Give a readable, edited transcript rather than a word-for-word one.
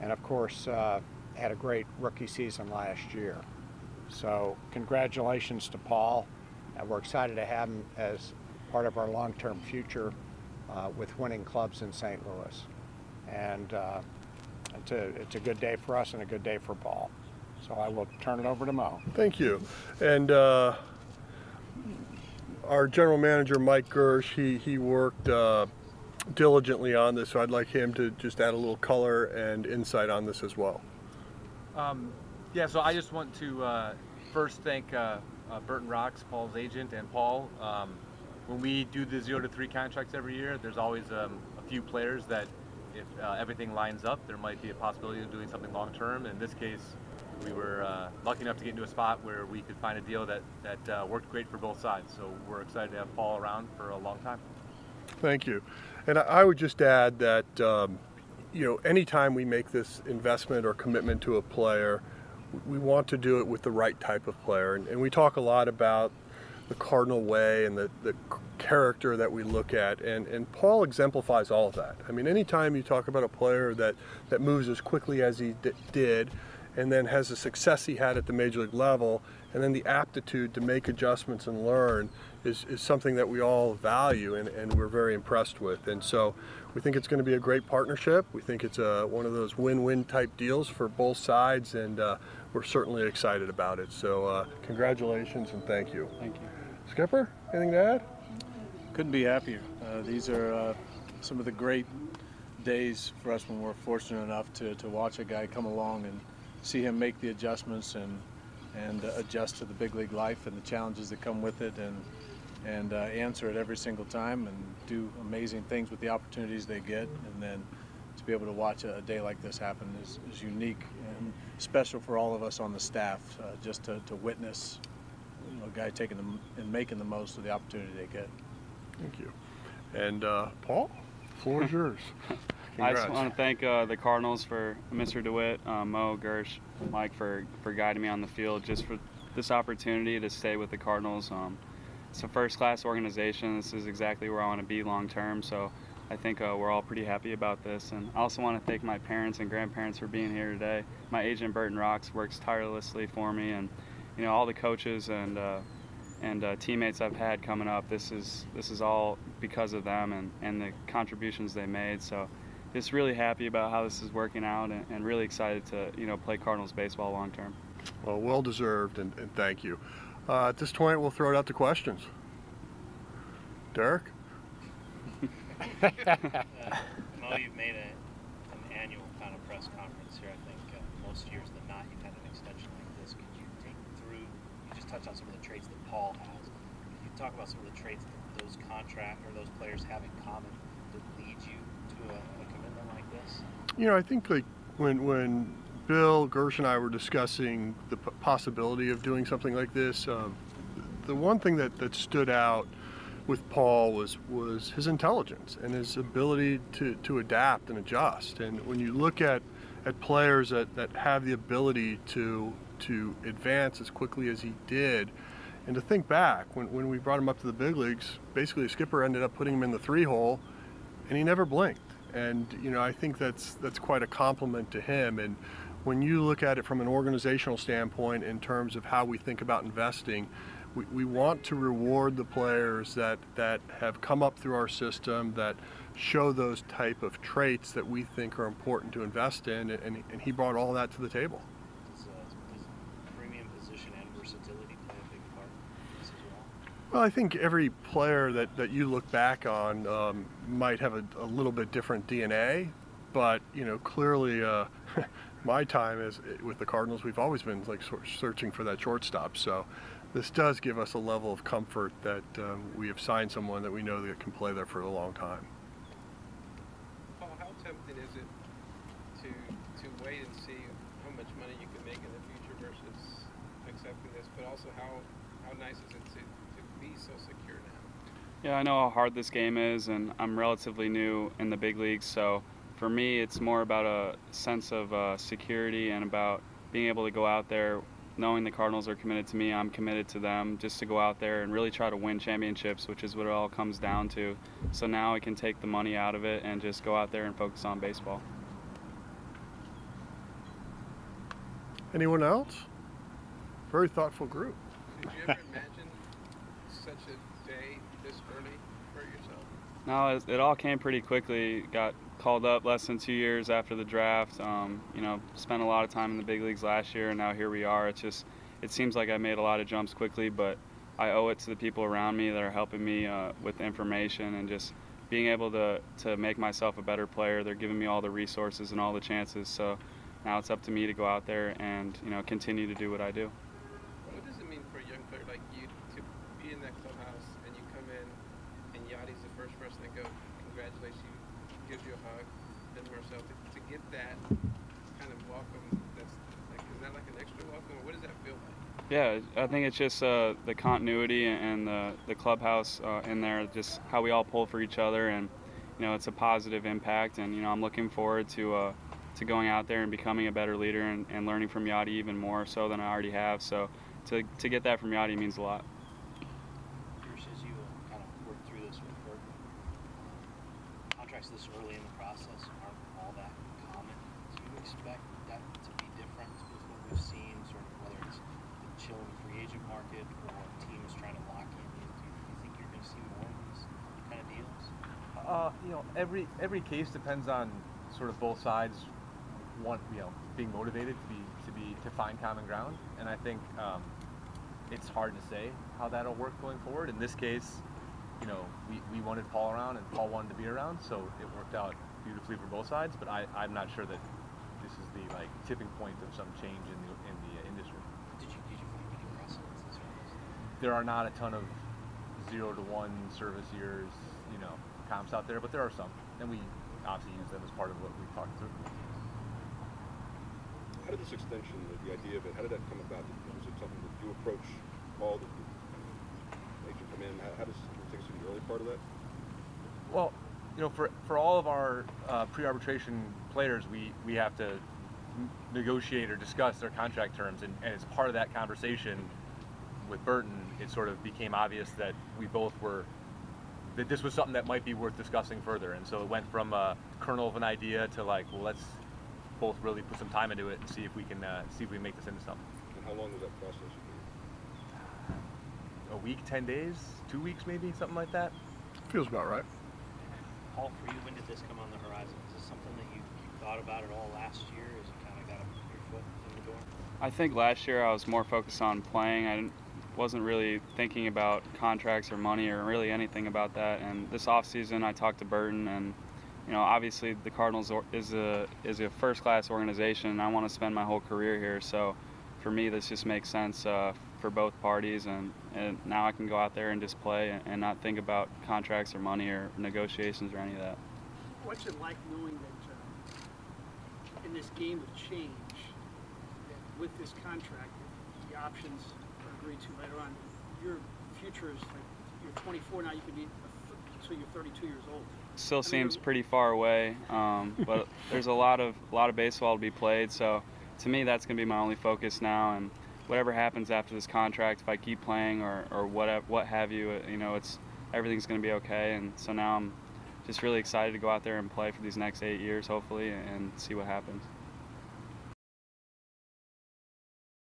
and of course had a great rookie season last year. So congratulations to Paul, and we're excited to have him as part of our long-term future with winning clubs in St. Louis. And it's a good day for us and a good day for Paul. So I will turn it over to Mo. Thank you. And our general manager, Mike Gersh, he worked diligently on this, so I'd like him to just add a little color and insight on this as well. Yeah, so I just want to first thank Burton Rocks, Paul's agent, and Paul. When we do the 0 to 3 contracts every year, there's always a few players that, if everything lines up, there might be a possibility of doing something long term. In this case, we were lucky enough to get into a spot where we could find a deal that worked great for both sides. So we're excited to have Paul around for a long time. Thank you. And I would just add that you know, anytime we make this investment or commitment to a player, we want to do it with the right type of player. And we talk a lot about the Cardinal way and the character that we look at, and Paul exemplifies all of that. I mean, anytime you talk about a player that moves as quickly as he did, and then has the success he had at the major league level, and then the aptitude to make adjustments and learn is something that we all value and we're very impressed with. And so we think it's going to be a great partnership. We think it's one of those win-win type deals for both sides, and we're certainly excited about it. So congratulations and thank you. Thank you. Skipper, anything to add? Couldn't be happier. These are some of the great days for us when we're fortunate enough to watch a guy come along and see him make the adjustments and adjust to the big league life and the challenges that come with it, and answer it every single time and do amazing things with the opportunities they get. And then to be able to watch a day like this happen is unique and special for all of us on the staff, just to witness, you know, a guy taking them and making the most of the opportunity they get. Thank you. And Paul, the floor is yours. I just want to thank the Cardinals for Mr. DeWitt, Mo, Gersh, Mike for guiding me on the field, just for this opportunity to stay with the Cardinals. It's a first-class organization. This is exactly where I want to be long-term, so I think we're all pretty happy about this. And I also want to thank my parents and grandparents for being here today. My agent, Burton Rocks, works tirelessly for me, and you know, all the coaches and teammates I've had coming up. This is all because of them and the contributions they made. So just really happy about how this is working out, and really excited to, you know, play Cardinals baseball long term. Well, well deserved, and thank you. At this point, we'll throw it out to questions. Derek? Mo, you've made an annual kind of press conference here. I think most years than not, you've had an extension like this. Could you take through, you just touched on some of the traits that Paul has. Could you talk about some of the traits that those those players have in common that lead you to a commitment like this? You know, I think like when Bill, Gersh, and I were discussing the possibility of doing something like this, the one thing that stood out with Paul was his intelligence and his ability to adapt and adjust. And when you look at players that have the ability to advance as quickly as he did, and to think back, when we brought him up to the big leagues, basically the skipper ended up putting him in the 3-hole, and he never blinked. And you know, I think that's quite a compliment to him. And when you look at it from an organizational standpoint in terms of how we think about investing, we want to reward the players that have come up through our system, that show those type of traits that we think are important to invest in, and he brought all that to the table. Does premium position and versatility play a big part in this as well? Well, I think every player that you look back on might have a little bit different DNA, but you know, clearly my time with the Cardinals, we've always been like searching for that shortstop. So this does give us a level of comfort that we have signed someone that we know that can play there for a long time. Paul, how tempting is it to wait and see how much money you can make in the future versus accepting this, but also how nice is it to be so secure now? Yeah, I know how hard this game is, and I'm relatively new in the big leagues, so for me it's more about a sense of security and about being able to go out there knowing the Cardinals are committed to me, I'm committed to them, just to go out there and really try to win championships, which is what it all comes down to. So now I can take the money out of it and just go out there and focus on baseball. Anyone else? Very thoughtful group. Did you ever imagine such a day this early for yourself? No, it all came pretty quickly. Got called up less than 2 years after the draft. Spent a lot of time in the big leagues last year, and now here we are. It seems like I made a lot of jumps quickly, but I owe it to the people around me that are helping me with information and just being able to make myself a better player. They're giving me all the resources and all the chances. So now it's up to me to go out there and continue to do what I do. What does it mean for a young player like you to be in that clubhouse and you come in and Yadi's the first person to go, congratulates you, gives you a hug, then Marcel, to get that kind of welcome, that's like, is that like an extra welcome, or what does that feel like? Yeah, I think it's just the continuity and the clubhouse in there, just how we all pull for each other, and it's a positive impact. And I'm looking forward to going out there and becoming a better leader and learning from Yadi even more so than I already have. So to get that from Yadi means a lot. As you kind of work through this with Burton, contracts this early in the process aren't all that common. Do you expect that to be different with what we've seen, sort of whether it's the chilling free agent market or teams trying to lock in? Do you think you're going to see more of these kind of deals? Every case depends on sort of both sides being motivated to find common ground, and I think it's hard to say how that'll work going forward. In this case, we wanted Paul around and Paul wanted to be around, so it worked out beautifully for both sides. But I'm not sure that this is the tipping point of some change in the industry. Did you find any precedents as far as? There are not a ton of 0 to 1 service years, comps out there, but there are some, and we obviously use them as part of what we talked through. How did this extension, the idea of it, how did that come about? Was it something that you approach Paul, the agent come in? How does it take us to the early part of that? Well, for all of our pre-arbitration players, we have to negotiate or discuss their contract terms, and as part of that conversation with Burton, it sort of became obvious that we both were, that this was something that might be worth discussing further. And so it went from a kernel of an idea to well, let's both really put some time into it and see if we can make this into something. And how long was that process? A week, 10 days, 2 weeks maybe, something like that. Feels about right. Paul, for you, when did this come on the horizon? Is this something that you thought about at all last year as you kind of got your foot in the door? I think last year I was more focused on playing. I wasn't really thinking about contracts or money or really anything about that. And this offseason I talked to Burton, and obviously the Cardinals is a first-class organization, and I want to spend my whole career here. So for me, this just makes sense for both parties, and now I can go out there and just play and not think about contracts or money or negotiations or any of that. What's it like knowing that in this game of change, that with this contract, the options are agreed to later on, your future is you're 24 now, you could be until you're 32 years old. Still seems pretty far away, but there's a lot of baseball to be played. So to me, that's going to be my only focus now. And whatever happens after this contract, if I keep playing or what have you, everything's going to be okay. And so now I'm just really excited to go out there and play for these next 8 years, hopefully, and see what happens.